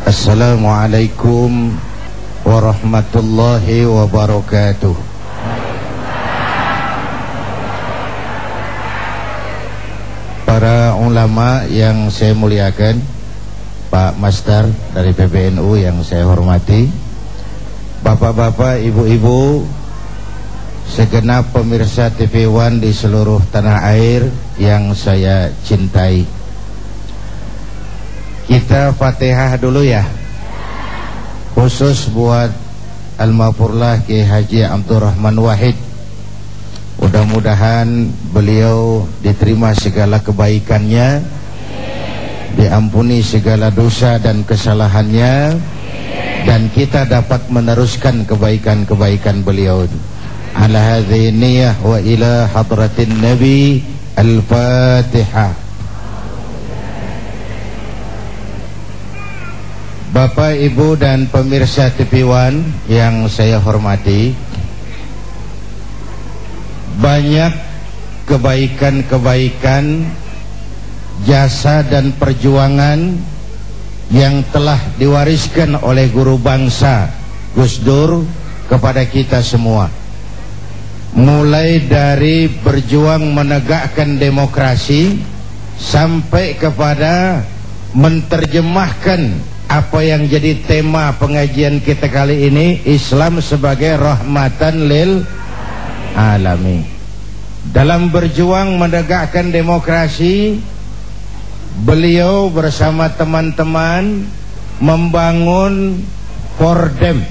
Assalamualaikum warahmatullahi wabarakatuh. Para ulama yang saya muliakan, Pak Master dari PBNU yang saya hormati, bapak-bapak, ibu-ibu, segenap pemirsa TV One di seluruh tanah air yang saya cintai. Kita Fatihah dulu ya, khusus buat Almarhumlah Kiai Haji Abdurrahman Wahid. Mudah-mudahan beliau diterima segala kebaikannya, diampuni segala dosa dan kesalahannya, dan kita dapat meneruskan kebaikan-kebaikan beliau. Ala hadhihi niyyah wa ila hadratin Nabi. Al-Fatihah. Bapak, Ibu, dan pemirsa TV One yang saya hormati, banyak kebaikan-kebaikan, jasa dan perjuangan yang telah diwariskan oleh guru bangsa Gus Dur kepada kita semua. Mulai dari berjuang menegakkan demokrasi sampai kepada menerjemahkan apa yang jadi tema pengajian kita kali ini, Islam sebagai rahmatan lil alamin. Dalam berjuang menegakkan demokrasi, beliau bersama teman-teman membangun Fordem,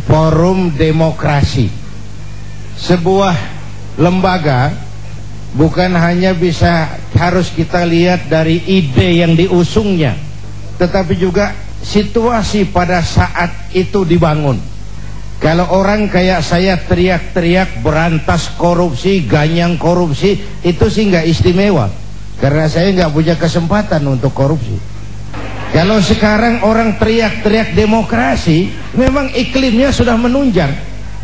Forum Demokrasi, sebuah lembaga bukan hanya harus kita lihat dari ide yang diusungnya, tetapi juga situasi pada saat itu dibangun. Kalau orang kayak saya teriak-teriak berantas korupsi, ganyang korupsi, itu sih nggak istimewa, karena saya nggak punya kesempatan untuk korupsi. Kalau sekarang orang teriak-teriak demokrasi, memang iklimnya sudah menunjang.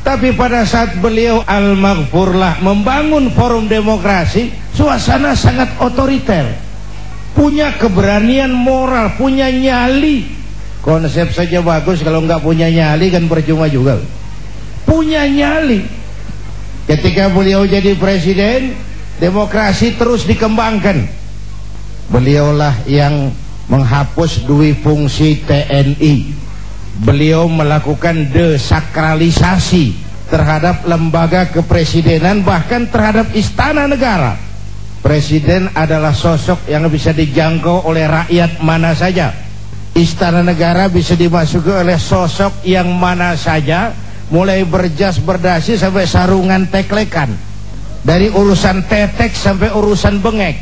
Tapi pada saat beliau Al-Maghfurlah membangun forum demokrasi, suasana sangat otoriter, punya keberanian moral, punya nyali. Konsep saja bagus, kalau nggak punya nyali kan percuma juga. Punya nyali. Ketika beliau jadi presiden, demokrasi terus dikembangkan. Beliaulah yang menghapus dui fungsi TNI. Beliau melakukan desakralisasi terhadap lembaga kepresidenan, bahkan terhadap istana negara. Presiden adalah sosok yang bisa dijangkau oleh rakyat mana saja. Istana negara bisa dimasuki oleh sosok yang mana saja, mulai berjas berdasi sampai sarungan teklekan, dari urusan tetek sampai urusan bengek.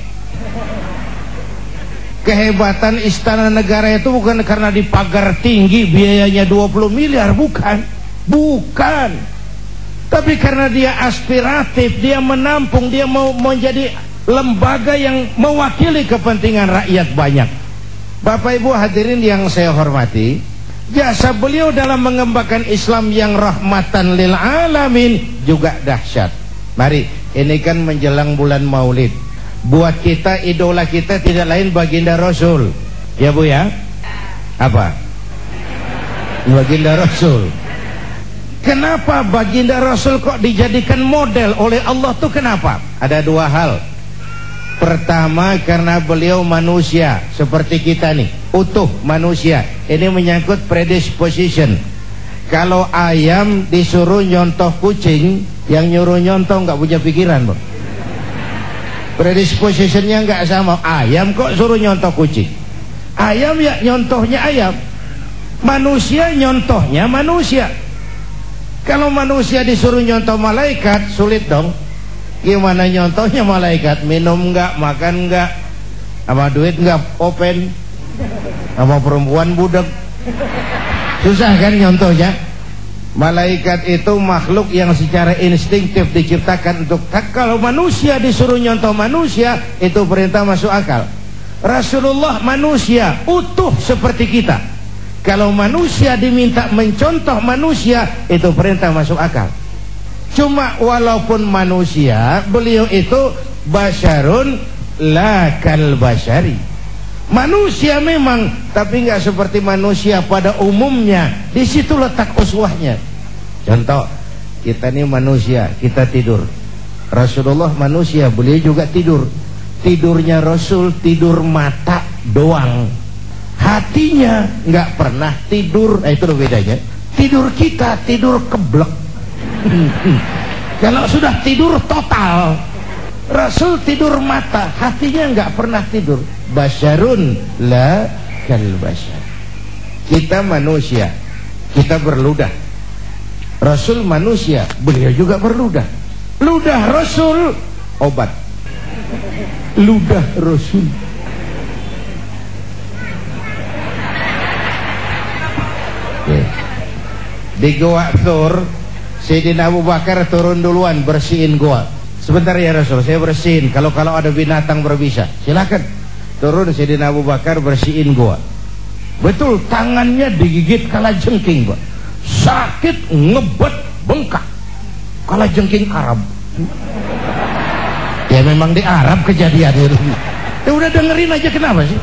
Kehebatan istana negara itu bukan karena dipagar tinggi biayanya 20 miliar, bukan, tapi karena dia aspiratif, dia menampung, dia mau menjadi lembaga yang mewakili kepentingan rakyat banyak. Bapak Ibu hadirin yang saya hormati, jasa beliau dalam mengembangkan Islam yang rahmatan lil alamin juga dahsyat. Mari, ini kan menjelang bulan Maulid. Buat kita, idola kita tidak lain baginda Rasul. Ya Bu ya? Apa? Baginda Rasul. Kenapa baginda Rasul kok dijadikan model oleh Allah tuh kenapa? Ada dua hal. Pertama, karena beliau manusia seperti kita nih, utuh manusia. Ini menyangkut predisposition. Kalau ayam disuruh nyontoh kucing, yang nyuruh nyontoh nggak punya pikiran, Bang. Predispositionnya nggak sama. Ayam kok suruh nyontoh kucing? Ayam ya nyontohnya ayam. Manusia nyontohnya manusia. Kalau manusia disuruh nyontoh malaikat, sulit dong. Gimana nyontohnya malaikat? Minum enggak, makan enggak, sama duit enggak open, sama perempuan budak, susah kan nyontohnya. Malaikat itu makhluk yang secara instinktif diciptakan untuk, kalau manusia disuruh nyontoh manusia, itu perintah masuk akal. Rasulullah manusia utuh seperti kita. Kalau manusia diminta mencontoh manusia, itu perintah masuk akal. Cuma walaupun manusia, beliau itu basyarun la kal basyari. Manusia memang, tapi nggak seperti manusia pada umumnya. Di situ letak uswahnya. Contoh, kita ini manusia, kita tidur. Rasulullah manusia, beliau juga tidur. Tidurnya Rasul tidur mata doang, hatinya nggak pernah tidur. Nah, itu loh bedanya. Tidur kita tidur keblek. Kalau sudah tidur total. Rasul tidur mata, hatinya nggak pernah tidur. Basyarun la kal basyar. Kita manusia, kita berludah. Rasul manusia, beliau juga berludah. Ludah Rasul obat. Ludah Rasul. Di Goa Thur, Sayyidina Abu Bakar turun duluan bersihin goa. Sebentar ya Rasul, saya bersihin. Kalau ada binatang berbisa, silakan. Turun Sayyidina Abu Bakar bersihin goa. Betul, tangannya digigit kalajengking, Pak. Sakit, ngebet, bengkak. Kalajengking Arab. Ya memang di Arab kejadian itu. Ya udah dengerin aja, kenapa sih?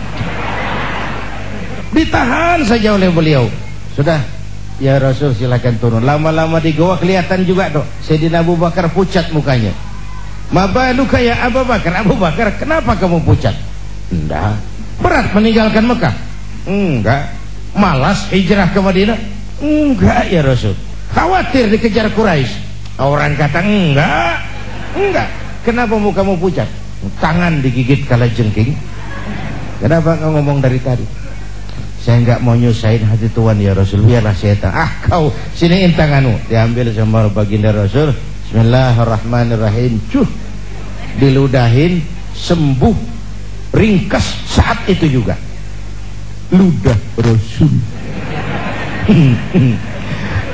Ditahan saja oleh beliau. Sudah, ya Rasul silakan turun. Lama-lama di goa kelihatan juga dok. Sayyidina Abu Bakar pucat mukanya. Mabaluka ya Abu Bakar. Abu Bakar, kenapa kamu pucat? Enggak. Berat meninggalkan Mekah? Enggak. Malas hijrah ke Madinah? Enggak ya Rasul. Khawatir dikejar Quraisy? Orang kata enggak. Enggak. Kenapa mukamu pucat? Tangan digigit kalajengking. Kenapa kau ngomong dari tadi? Saya enggak mau nyusahin hati Tuhan ya Rasul, biarlah saya tahu. Ah kau, siniin tanganmu. Diambil sama baginda Rasul. Bismillahirrahmanirrahim. Diludahin, sembuh, ringkas saat itu juga. Ludah Rasul.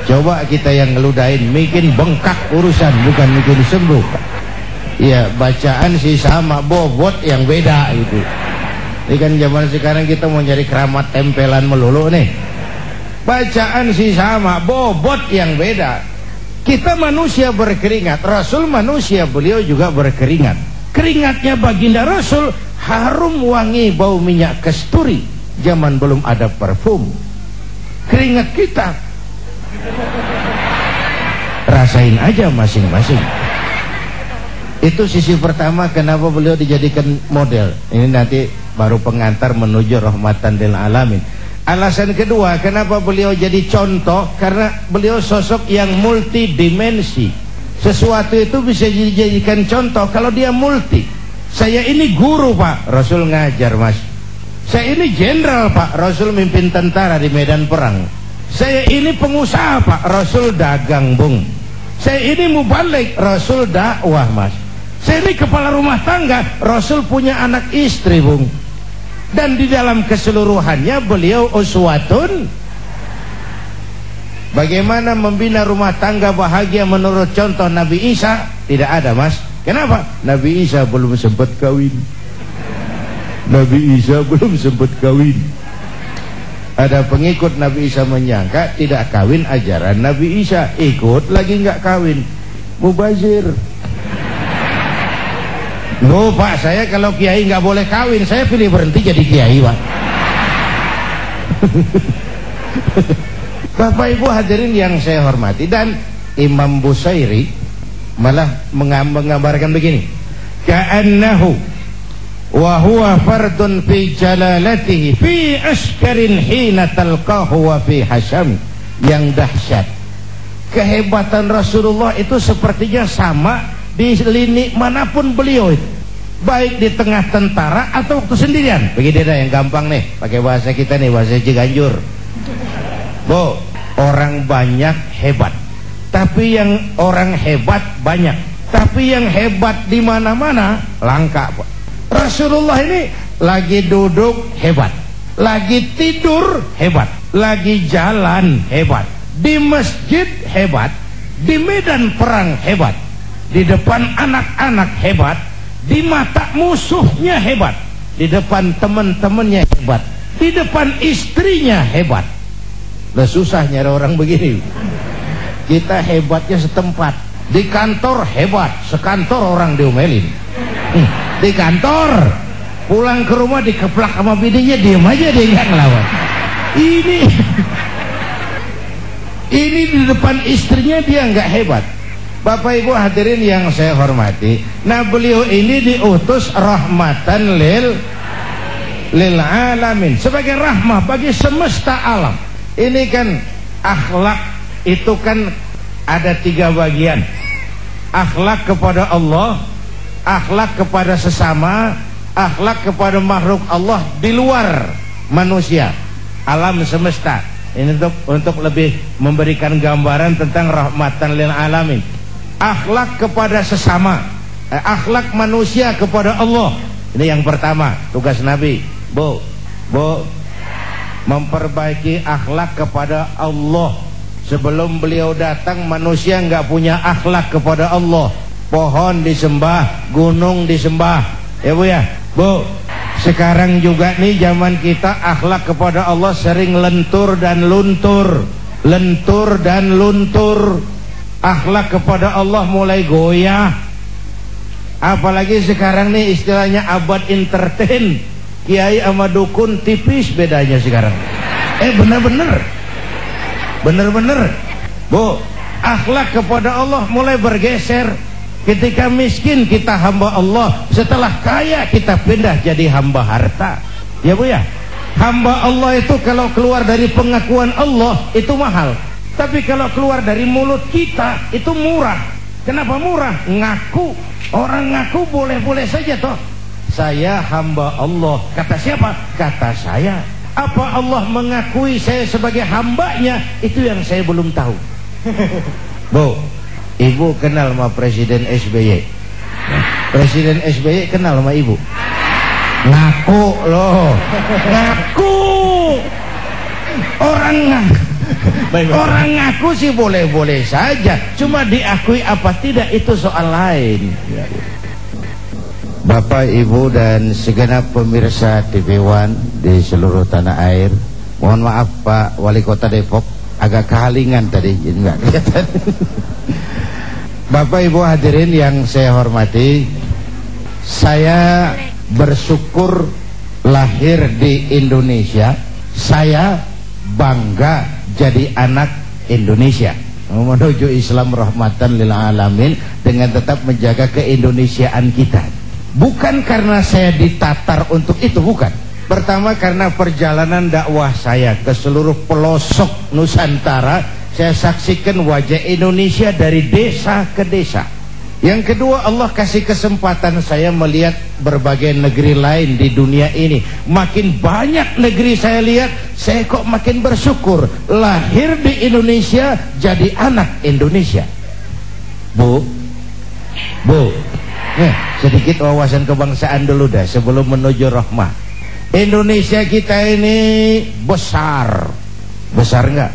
Coba kita yang ngeludahin, bikin bengkak urusan, bukan bikin sembuh. Ya bacaan sih sama, bobot yang beda itu. Ini kan zaman sekarang kita mau nyari keramat tempelan melulu nih. Bacaan sih sama, bobot yang beda. Kita manusia berkeringat, Rasul manusia, beliau juga berkeringat. Keringatnya baginda Rasul harum wangi bau minyak kasturi. Zaman belum ada parfum. Keringat kita rasain aja masing-masing. Itu sisi pertama kenapa beliau dijadikan model. Ini nanti baru pengantar menuju rahmatan lil alamin. Alasan kedua kenapa beliau jadi contoh, karena beliau sosok yang multidimensi. Sesuatu itu bisa dijadikan contoh kalau dia multi. Saya ini guru Pak, Rasul ngajar Mas. Saya ini jenderal Pak, Rasul mimpin tentara di medan perang. Saya ini pengusaha Pak, Rasul dagang Bung. Saya ini mubalik, Rasul dakwah Mas. Saya ini kepala rumah tangga, Rasul punya anak istri Bung. Dan di dalam keseluruhannya beliau uswatun. Bagaimana membina rumah tangga bahagia menurut contoh Nabi Isa? Tidak ada Mas. Kenapa? Nabi Isa belum sempat kawin. Nabi Isa belum sempat kawin. Ada pengikut Nabi Isa menyangka tidak kawin ajaran Nabi Isa, ikut lagi nggak kawin, mubazir. Loh Pak, saya kalau kiai nggak boleh kawin, saya pilih berhenti jadi kiai Pak. Bapak Ibu hadirin yang saya hormati, dan Imam Busairi malah menggambarkan begini, ka'annahu wa huwa fardun fi jalalatihi fi askarin hina talqahu wa fi hasham. Yang dahsyat, kehebatan Rasulullah itu sepertinya sama di lini manapun beliau itu, baik di tengah tentara atau waktu sendirian. Begini dah yang gampang nih, pakai bahasa kita nih, bahasa Ciganjur. Bu, orang banyak hebat, tapi yang orang hebat banyak, tapi yang hebat di mana-mana langka Pak. Rasulullah ini lagi duduk hebat, lagi tidur hebat, lagi jalan hebat, di masjid hebat, di medan perang hebat, di depan anak-anak hebat, di mata musuhnya hebat, di depan teman-temannya hebat, di depan istrinya hebat. Udah susah nyari orang begini. Kita hebatnya setempat. Di kantor hebat, sekantor orang diomelin. Di kantor pulang ke rumah dikeplak sama bininya, diem aja, dia nggak ngelawan. Ini di depan istrinya dia nggak hebat. Bapak Ibu hadirin yang saya hormati, nah beliau ini diutus rahmatan lil alamin, sebagai rahmah bagi semesta alam. Ini kan akhlak itu kan ada 3 bagian. Akhlak kepada Allah, akhlak kepada sesama, akhlak kepada makhluk Allah di luar manusia, alam semesta. Ini untuk lebih memberikan gambaran tentang rahmatan lil alamin. Akhlak kepada sesama, akhlak manusia kepada Allah. Ini yang pertama, tugas Nabi. Bu, memperbaiki akhlak kepada Allah. Sebelum beliau datang, manusia nggak punya akhlak kepada Allah. Pohon disembah, gunung disembah, ya Bu ya. Bu, sekarang juga nih zaman kita akhlak kepada Allah sering lentur dan luntur, lentur dan luntur. Akhlak kepada Allah mulai goyah. Apalagi sekarang nih istilahnya abad entertain. Kiai sama dukun tipis bedanya sekarang. Bener-bener. Bu, akhlak kepada Allah mulai bergeser. Ketika miskin kita hamba Allah, setelah kaya kita pindah jadi hamba harta. Ya Bu ya. Hamba Allah itu kalau keluar dari pengakuan Allah itu mahal. Tapi kalau keluar dari mulut kita itu murah. Kenapa murah? Ngaku. Orang ngaku boleh-boleh saja toh. Saya hamba Allah. Kata siapa? Kata saya. Apa Allah mengakui saya sebagai hambanya? Itu yang saya belum tahu. Bu, Ibu kenal sama Presiden SBY? Presiden SBY kenal sama Ibu? Ngaku loh. Ngaku. Orang ngaku sih boleh-boleh saja. Cuma diakui apa tidak itu soal lain. Bapak, Ibu dan segenap pemirsa TV One di seluruh tanah air, mohon maaf Pak Wali Kota Depok, agak kehalingan tadi, jadi nggak kelihatan. Bapak Ibu hadirin yang saya hormati, saya bersyukur lahir di Indonesia. Saya bangga jadi anak Indonesia, menuju Islam rahmatan lil alamin, dengan tetap menjaga keindonesiaan kita. Bukan karena saya ditatar untuk itu, bukan. Pertama karena perjalanan dakwah saya ke seluruh pelosok Nusantara, saya saksikan wajah Indonesia dari desa ke desa. Yang kedua, Allah kasih kesempatan saya melihat berbagai negeri lain di dunia ini. Makin banyak negeri saya lihat, saya kok makin bersyukur lahir di Indonesia, jadi anak Indonesia. Bu, sedikit wawasan kebangsaan dulu dah sebelum menuju rahmah. Indonesia kita ini besar nggak?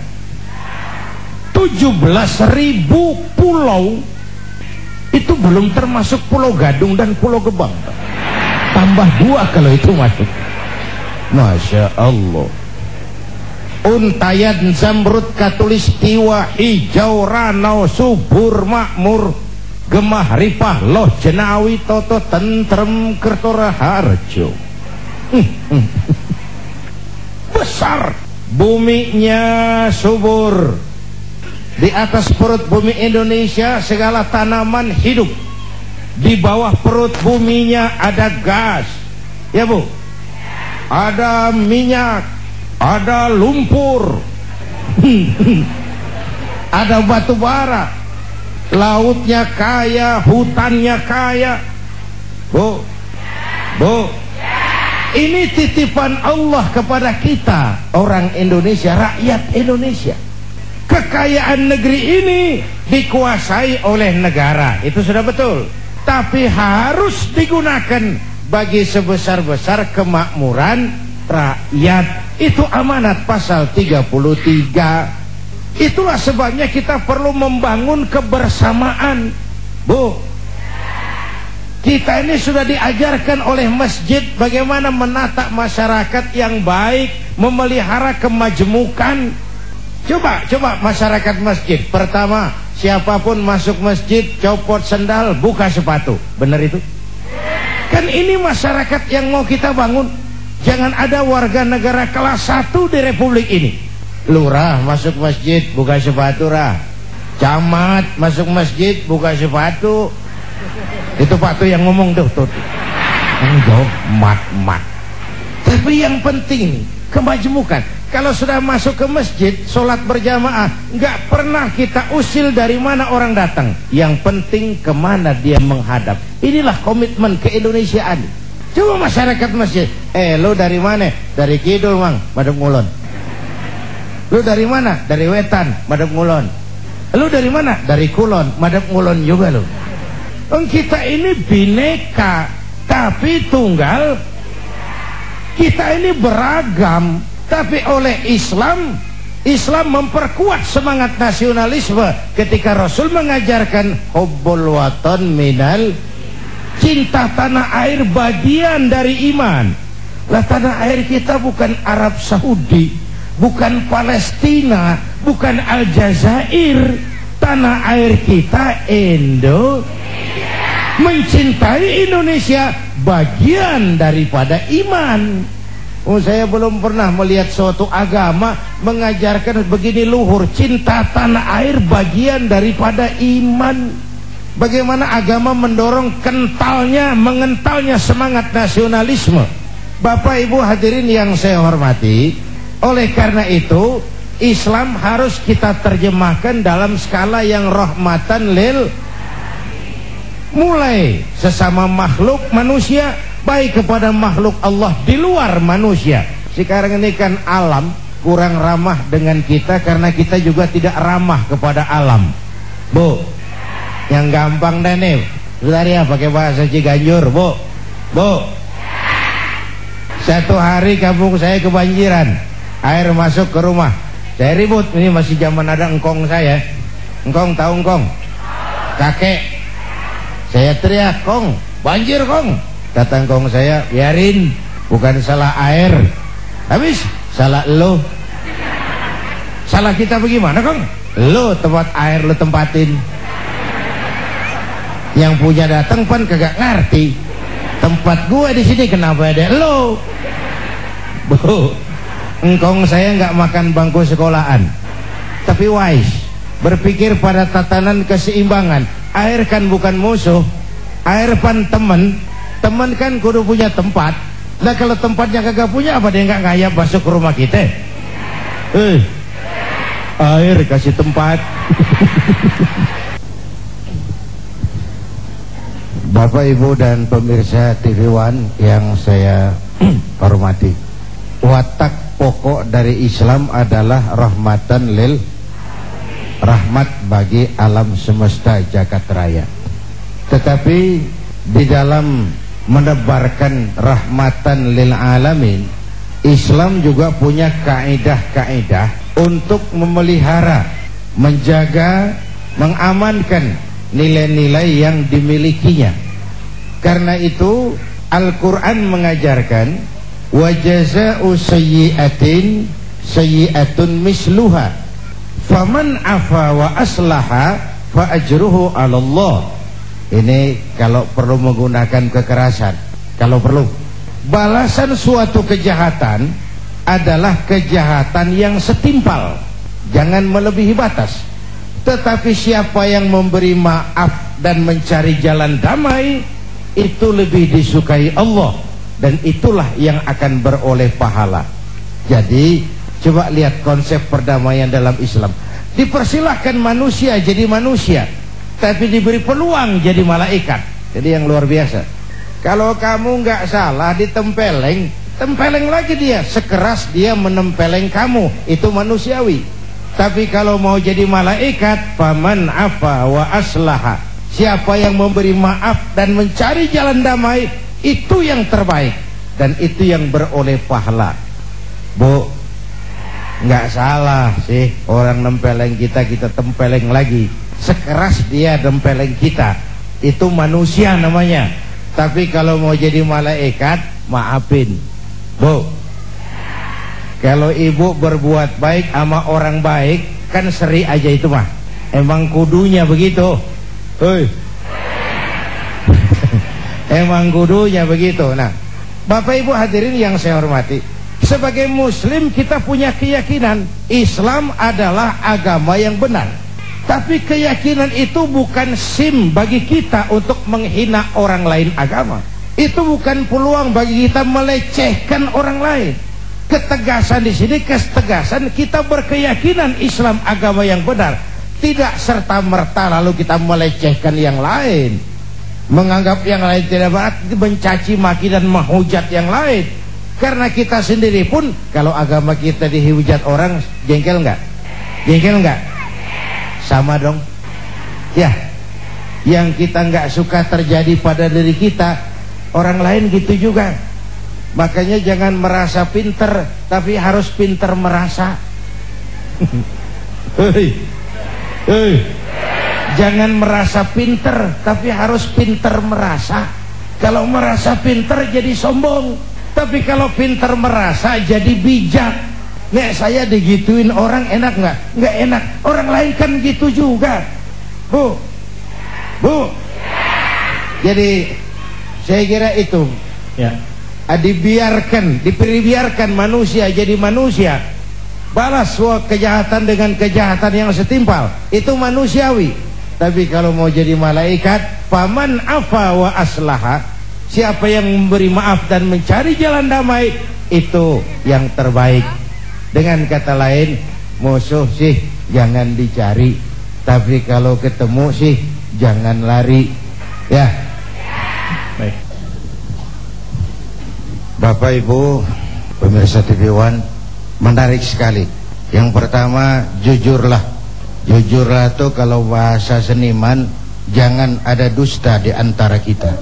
17.000 pulau. Itu belum termasuk Pulau Gadung dan Pulau Gebang. Tambah 2 kalau itu masuk. Masya Allah. Untayan, Zamrud, Katulistiwa, hijau, ranau, subur, makmur, gemah, ripah, loh, jenawi, toto, tentrem, kertora, harjo. Besar. Buminya subur. Di atas perut bumi Indonesia segala tanaman hidup. Di bawah perut buminya ada gas, ya Bu, ada minyak, ada lumpur, ada batu bara. Lautnya kaya, hutannya kaya. Bu, ini titipan Allah kepada kita, orang Indonesia, rakyat Indonesia. Kekayaan negeri ini dikuasai oleh negara, itu sudah betul. Tapi harus digunakan bagi sebesar-besar kemakmuran rakyat. Itu amanat pasal 33. Itulah sebabnya kita perlu membangun kebersamaan. Bu, kita ini sudah diajarkan oleh masjid bagaimana menata masyarakat yang baik, memelihara kemajmukan. Coba masyarakat masjid. Pertama, siapapun masuk masjid copot sendal, buka sepatu. Benar itu? Kan ini masyarakat yang mau kita bangun. Jangan ada warga negara kelas 1 di republik ini. Lurah masuk masjid buka sepatu rah. Camat masuk masjid buka sepatu. Itu Pak tuh yang ngomong tuh. Enggak, mat. Tapi yang penting kemajmukan. Kalau sudah masuk ke masjid, sholat berjamaah, nggak pernah kita usil dari mana orang datang. Yang penting kemana dia menghadap. Inilah komitmen keindonesiaan. Coba masyarakat masjid, lo dari mana? Dari kidul mang, madep ngulon. Lo dari mana? Dari wetan, madep ngulon. Lo dari mana? Dari kulon, madep ngulon juga lo. Kita ini bineka, tapi tunggal. Kita ini beragam, tapi oleh Islam memperkuat semangat nasionalisme ketika Rasul mengajarkan hubbul watan minal, cinta tanah air bagian dari iman. Lah tanah air kita bukan Arab Saudi, bukan Palestina, bukan Aljazair. Tanah air kita Indonesia. Mencintai Indonesia bagian daripada iman. Saya belum pernah melihat suatu agama mengajarkan begini luhur, cinta tanah air bagian daripada iman. Bagaimana agama mendorong mengentalnya semangat nasionalisme. Bapak Ibu hadirin yang saya hormati, oleh karena itu Islam harus kita terjemahkan dalam skala yang rahmatan lil, mulai sesama makhluk manusia, baik kepada makhluk Allah di luar manusia. Sekarang ini kan alam kurang ramah dengan kita karena kita juga tidak ramah kepada alam. Bu, yang gampang deh nih, bentar ya pakai bahasa Ciganjur. Bu, satu hari kampung saya kebanjiran, air masuk ke rumah. Saya ribut, ini masih zaman ada engkong saya. Engkong tahu engkong? Kakek. Saya teriak, Kong, banjir Kong. Kata engkong saya, biarin, bukan salah air. Habis, salah lo. Salah kita bagaimana Kong? Lo tempat air lo tempatin. Yang punya datang pan kagak ngerti. Tempat gua di sini kenapa ada lo? Bu, engkong saya nggak makan bangku sekolahan, tapi wise, berpikir pada tatanan keseimbangan. Air kan bukan musuh, air pan temen kan kudu punya tempat. Nah kalau tempatnya kagak punya, apa dia nggak ngayap masuk ke rumah kita? Air kasih tempat. Bapak Ibu dan pemirsa TV One yang saya hormati, watak pokok dari Islam adalah rahmatan lil, rahmat bagi alam semesta jagat raya. Tetapi di dalam menebarkan rahmatan lil alamin, Islam juga punya kaidah-kaidah untuk memelihara, menjaga, mengamankan nilai-nilai yang dimilikinya. Karena itu Al-Quran mengajarkan wa jazaa'u sayyi'atin sayyi'atun misluha faman afa wa aslaha fa ajruhu 'ala Allah. Ini kalau perlu menggunakan kekerasan, kalau perlu. Balasan suatu kejahatan adalah kejahatan yang setimpal, jangan melebihi batas. Tetapi siapa yang memberi maaf dan mencari jalan damai, itu lebih disukai Allah, dan itulah yang akan beroleh pahala. Jadi coba lihat konsep perdamaian dalam Islam. Dipersilahkan manusia jadi manusia, tapi diberi peluang jadi malaikat. Jadi yang luar biasa. Kalau kamu nggak salah ditempeleng, tempeleng lagi dia. Sekeras dia menempeleng kamu, itu manusiawi. Tapi kalau mau jadi malaikat, faman afa wa aslaha, siapa yang memberi maaf dan mencari jalan damai, itu yang terbaik, dan itu yang beroleh pahala. Bu, nggak salah sih orang nempeleng kita, kita tempeleng lagi. Sekeras dia nempeleng kita, itu manusia namanya. Tapi kalau mau jadi malaikat, maafin. Bu, kalau ibu berbuat baik sama orang baik, kan seri aja itu mah. Emang kudunya begitu. Emang kudunya begitu. Nah, Bapak Ibu hadirin yang saya hormati, sebagai muslim kita punya keyakinan Islam adalah agama yang benar. Tapi keyakinan itu bukan SIM bagi kita untuk menghina orang lain agama. Itu bukan peluang bagi kita melecehkan orang lain. Ketegasan di sini, ketegasan kita berkeyakinan Islam agama yang benar. Tidak serta-merta lalu kita melecehkan yang lain, menganggap yang lain tidak benar, mencaci maki dan menghujat yang lain. Karena kita sendiri pun kalau agama kita dihujat orang, jengkel nggak? Jengkel nggak? Sama dong. Ya, yang kita nggak suka terjadi pada diri kita, orang lain gitu juga. Makanya jangan merasa pinter, tapi harus pinter merasa. Jangan merasa pinter, tapi harus pinter merasa. Kalau merasa pinter jadi sombong, tapi kalau pinter merasa jadi bijak. Nek saya digituin orang enak nggak? Nggak enak. Orang lain kan gitu juga, Bu. Jadi saya kira itu ya, dibiarkan manusia jadi manusia, balas semua kejahatan dengan kejahatan yang setimpal, itu manusiawi. Tapi kalau mau jadi malaikat, faman afa wa aslaha, siapa yang memberi maaf dan mencari jalan damai, itu yang terbaik. Dengan kata lain, musuh sih jangan dicari, tapi kalau ketemu sih jangan lari. Ya. Baik. Bapak Ibu pemirsa TV One, menarik sekali. Yang pertama, jujurlah. Jujurlah itu kalau bahasa seniman, jangan ada dusta di antara kita.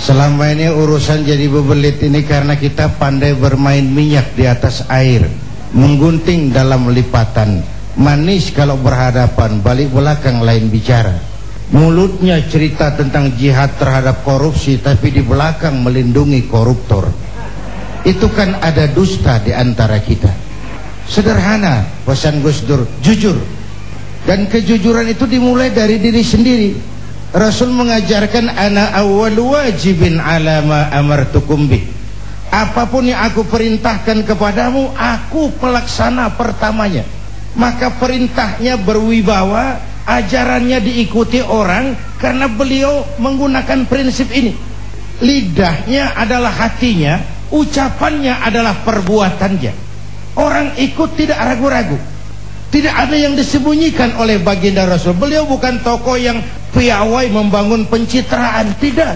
Selama ini urusan jadi bebelit ini karena kita pandai bermain minyak di atas air, menggunting dalam lipatan, manis kalau berhadapan, balik belakang lain bicara. Mulutnya cerita tentang jihad terhadap korupsi, tapi di belakang melindungi koruptor. Itu kan ada dusta di antara kita. Sederhana pesan Gus Dur, jujur. Dan kejujuran itu dimulai dari diri sendiri. Rasul mengajarkan, ana awwal wajibin ala ma amartukum bih. Apapun yang aku perintahkan kepadamu, aku pelaksana pertamanya. Maka perintahnya berwibawa, ajarannya diikuti orang karena beliau menggunakan prinsip ini. Lidahnya adalah hatinya, ucapannya adalah perbuatannya. Orang ikut tidak ragu-ragu. Tidak ada yang disembunyikan oleh baginda Rasul. Beliau bukan tokoh yang piawai membangun pencitraan, tidak.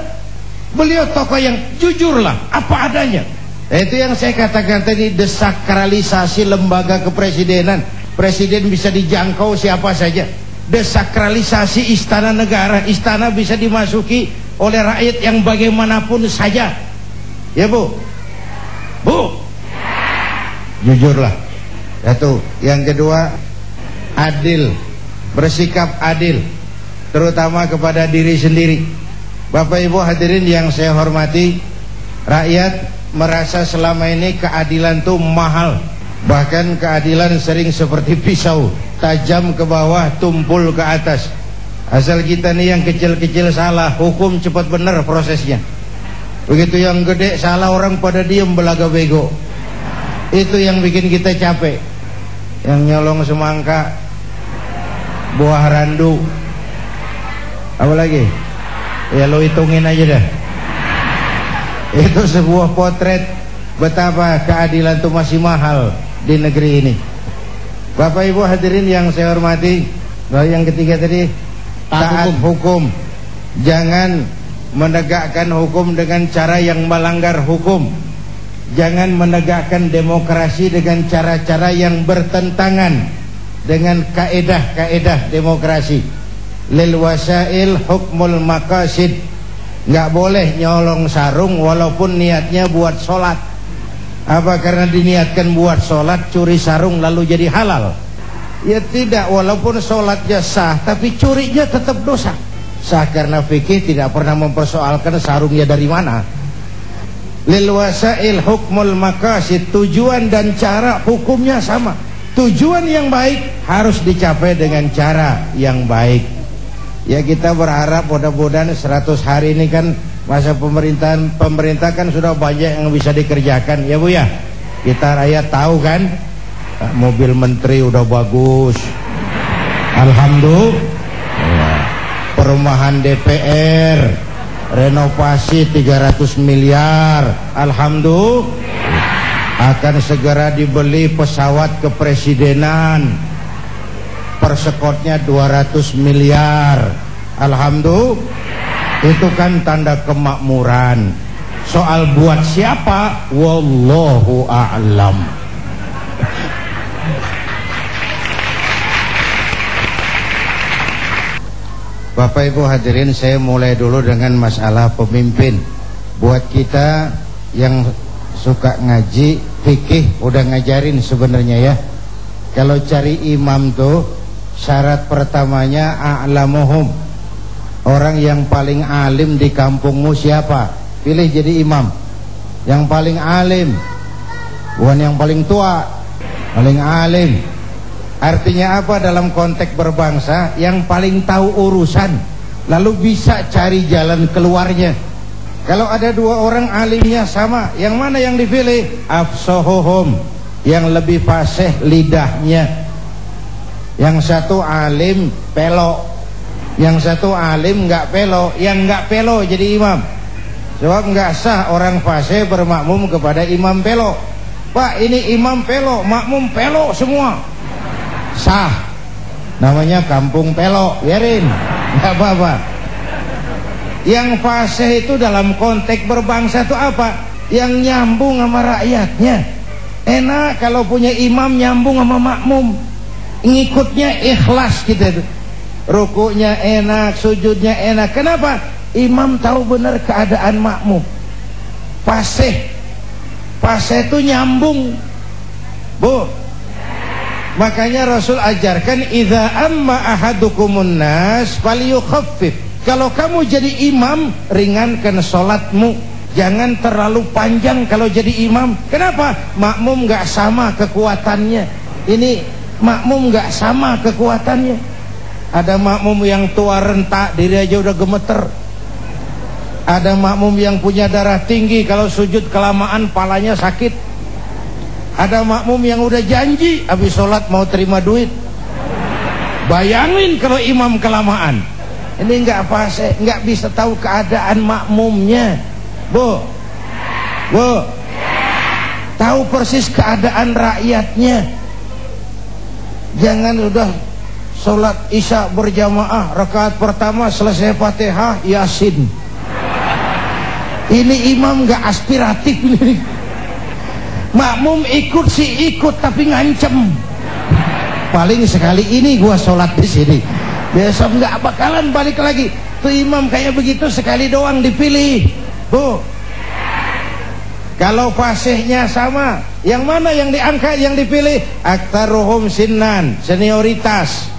Beliau tokoh yang jujurlah apa adanya. Itu yang saya katakan tadi, desakralisasi lembaga kepresidenan. Presiden bisa dijangkau siapa saja. Desakralisasi istana negara, istana bisa dimasuki oleh rakyat yang bagaimanapun saja. Ya Bu? Jujurlah. Satu. Yang kedua, adil. Bersikap adil, terutama kepada diri sendiri. Bapak Ibu hadirin yang saya hormati, rakyat merasa selama ini keadilan itu mahal. Bahkan keadilan sering seperti pisau, tajam ke bawah, tumpul ke atas. Asal kita nih yang kecil-kecil salah, hukum cepat benar prosesnya. Begitu yang gede salah, orang pada diem belaga bego. Itu yang bikin kita capek. Yang nyolong semangka, buah randu, apa lagi? Ya lo hitungin aja dah. Itu sebuah potret betapa keadilan itu masih mahal di negeri ini. Bapak Ibu hadirin yang saya hormati, yang ketiga tadi, taat hukum. Jangan menegakkan hukum dengan cara yang melanggar hukum. Jangan menegakkan demokrasi dengan cara-cara yang bertentangan dengan kaedah-kaedah demokrasi. Lil wasail hukmul maqasid. Nggak boleh nyolong sarung walaupun niatnya buat sholat. Apa karena diniatkan buat sholat curi sarung lalu jadi halal? Ya tidak, walaupun sholatnya sah tapi curinya tetap dosa. Sah karena fikih tidak pernah mempersoalkan sarungnya dari mana. Lil wasail hukmul maqasid, tujuan dan cara hukumnya sama. Tujuan yang baik harus dicapai dengan cara yang baik. Ya kita berharap mudah-mudahan 100 hari ini kan masa pemerintah kan sudah banyak yang bisa dikerjakan ya Bu ya. Kita rakyat tahu kan, mobil menteri udah bagus, alhamdulillah. Perumahan DPR renovasi 300 miliar, alhamdulillah. Akan segera dibeli pesawat kepresidenan, persekotnya 200 miliar, alhamdulillah. Itu kan tanda kemakmuran. Soal buat siapa, wallahu a'lam. Bapak Ibu hadirin, saya mulai dulu dengan masalah pemimpin. Buat kita yang suka ngaji fikih udah ngajarin sebenarnya ya. Kalau cari imam tuh syarat pertamanya a'lamuhum. Orang yang paling alim di kampungmu siapa? Pilih jadi imam. Yang paling alim, bukan yang paling tua, paling alim. Artinya apa dalam konteks berbangsa? Yang paling tahu urusan, lalu bisa cari jalan keluarnya. Kalau ada dua orang alimnya sama, yang mana yang dipilih? Afsahuhum, yang lebih fasih lidahnya. Yang satu alim pelok, yang satu alim nggak pelo. Yang nggak pelo jadi imam. Sebab nggak sah orang fasih bermakmum kepada imam pelo. Pak, ini imam pelo, makmum pelo semua. Sah, namanya kampung pelo, biarin, nggak apa-apa. Yang fasih itu dalam konteks berbangsa itu apa? Yang nyambung sama rakyatnya. Enak kalau punya imam nyambung sama makmum, ngikutnya ikhlas gitu. Rukuknya enak, sujudnya enak. Kenapa? Imam tahu benar keadaan makmum. Fasih itu nyambung, Bu. Makanya Rasul ajarkan idza amma ahadukumun nas falyukhaffif. Kalau kamu jadi imam, ringankan sholatmu. Jangan terlalu panjang kalau jadi imam. Kenapa? Makmum nggak sama kekuatannya. Ini makmum nggak sama kekuatannya. Ada makmum yang tua rentak, diri aja udah gemeter. Ada makmum yang punya darah tinggi, kalau sujud kelamaan palanya sakit. Ada makmum yang udah janji habis sholat mau terima duit. Bayangin kalau imam kelamaan. Ini nggak fase, nggak bisa tahu keadaan makmumnya. Bu, tahu persis keadaan rakyatnya. Jangan udah sholat isya berjamaah, rakaat pertama selesai Fatihah, Yasin. Ini imam nggak aspiratif nih. Makmum ikut sih ikut tapi ngancem. Paling sekali ini gua sholat di sini, besok nggak bakalan balik lagi. Tuh imam kayak begitu sekali doang dipilih, Bu. Kalau fasihnya sama, yang mana yang diangkat, yang dipilih? Aktaruhum sinnan, senioritas.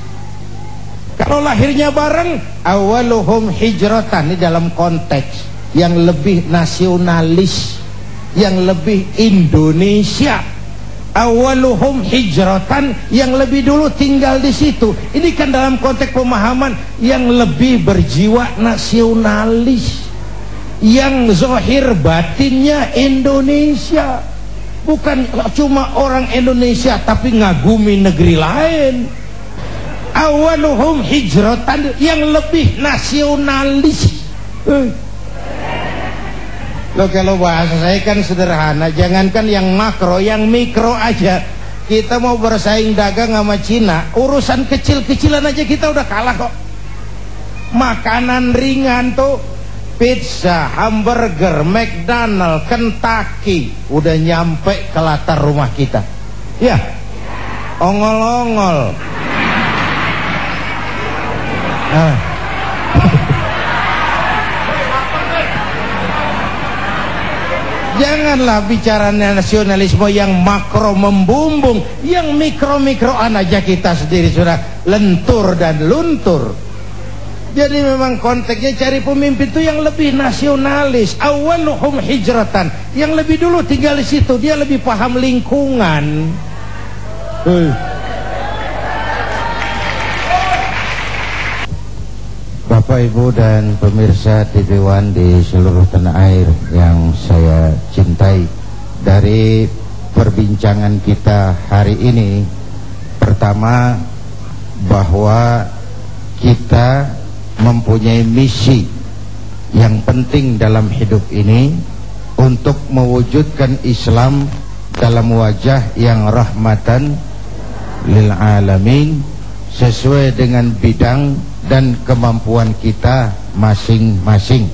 Kalau lahirnya bareng, awaluhum hijratan. Ini dalam konteks yang lebih nasionalis, yang lebih Indonesia. Awaluhum hijratan, yang lebih dulu tinggal di situ. Ini kan dalam konteks pemahaman yang lebih berjiwa nasionalis, yang zahir batinnya Indonesia. Bukan cuma orang Indonesia tapi ngagumi negeri lain. Awaluhum hijratan, yang lebih nasionalis. Loh, kalau bahasa saya kan sederhana. Jangankan yang makro, yang mikro aja. Kita mau bersaing dagang sama Cina, urusan kecil-kecilan aja kita udah kalah kok. Makanan ringan tuh, pizza, hamburger, McDonald, Kentucky, udah nyampe ke latar rumah kita. Ya, ongol-ongol. Janganlah bicara nasionalisme yang makro membumbung, yang mikro-mikroan aja kita sendiri sudah lentur dan luntur. Jadi memang konteksnya cari pemimpin itu yang lebih nasionalis. Awaluhum hijratan, yang lebih dulu tinggal di situ, dia lebih paham lingkungan. Bapak, Ibu, dan pemirsa TV One di seluruh tanah air yang saya cintai, dari perbincangan kita hari ini, pertama bahwa kita mempunyai misi yang penting dalam hidup ini untuk mewujudkan Islam dalam wajah yang rahmatan lil alamin, sesuai dengan bidang dan kemampuan kita masing-masing.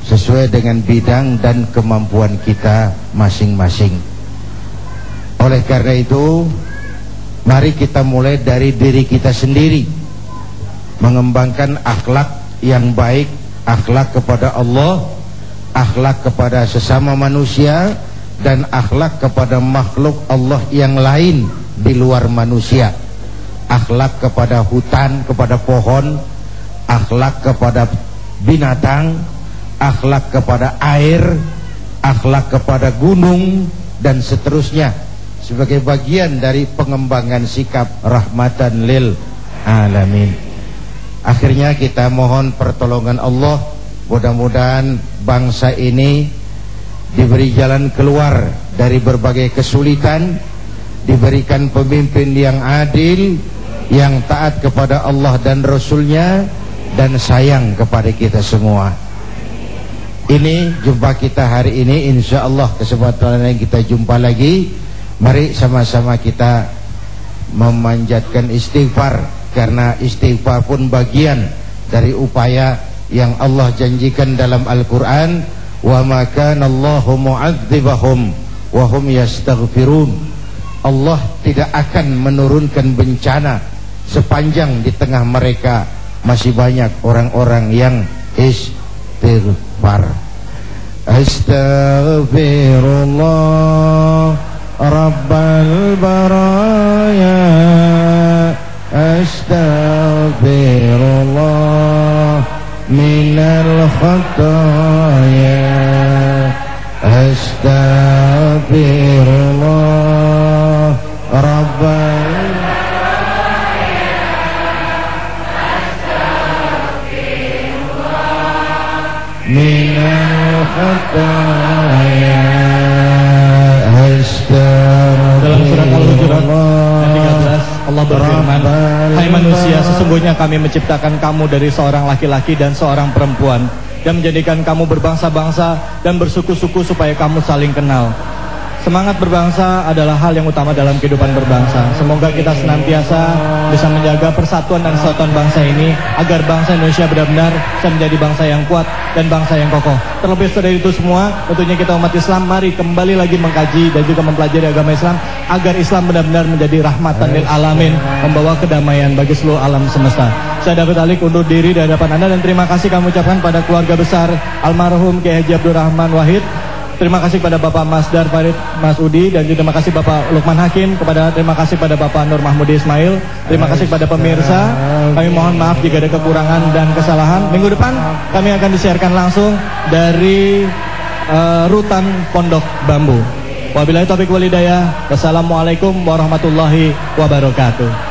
Sesuai dengan bidang dan kemampuan kita masing-masing. Oleh karena itu, mari kita mulai dari diri kita sendiri, mengembangkan akhlak yang baik, akhlak kepada Allah, akhlak kepada sesama manusia, dan akhlak kepada makhluk Allah yang lain di luar manusia. Akhlak kepada hutan, kepada pohon, akhlak kepada binatang, akhlak kepada air, akhlak kepada gunung, dan seterusnya, sebagai bagian dari pengembangan sikap rahmatan lil alamin. Akhirnya kita mohon pertolongan Allah, mudah-mudahan bangsa ini diberi jalan keluar dari berbagai kesulitan, diberikan pemimpin yang adil, yang taat kepada Allah dan Rasulnya, dan sayang kepada kita semua. Ini jumpa kita hari ini, insya Allah kesempatan yang kita jumpa lagi. Mari sama-sama kita memanjatkan istighfar, karena istighfar pun bagian dari upaya yang Allah janjikan dalam Al-Quran. Wa ma kana Allahu mu'adzibahum wa hum yastaghfirun. Allah tidak akan menurunkan bencana sepanjang di tengah mereka masih banyak orang-orang yang istighfar. Astaghfirullah Rabbal baraya, astaghfirullah minal khataya, astaghfirullah Rabbal minal khataya, dalam surat Al-Hujurat ayat 13 Allah berfirman, hai manusia, sesungguhnya kami menciptakan kamu dari seorang laki-laki dan seorang perempuan, dan menjadikan kamu berbangsa-bangsa dan bersuku-suku supaya kamu saling kenal. Semangat berbangsa adalah hal yang utama dalam kehidupan berbangsa. Semoga kita senantiasa bisa menjaga persatuan dan kesatuan bangsa ini, agar bangsa Indonesia benar-benar bisa menjadi bangsa yang kuat dan bangsa yang kokoh. Terlebih dari itu semua, tentunya kita umat Islam mari kembali lagi mengkaji dan juga mempelajari agama Islam, agar Islam benar-benar menjadi rahmatan lil alamin, membawa kedamaian bagi seluruh alam semesta. Saya David Alik undur diri di hadapan Anda, dan terima kasih kami ucapkan pada keluarga besar almarhum Kiai Haji Abdul Rahman Wahid. Terima kasih kepada Bapak Mas Dar Farid Mas Udi, dan juga terima kasih Bapak Lukman Hakim, terima kasih pada Bapak Nur Mahmudi Ismail. Terima kasih kepada pemirsa. Kami mohon maaf jika ada kekurangan dan kesalahan. Minggu depan kami akan disiarkan langsung dari Rutan Pondok Bambu. Wabillahi taufiq wal hidayah. Wassalamualaikum warahmatullahi wabarakatuh.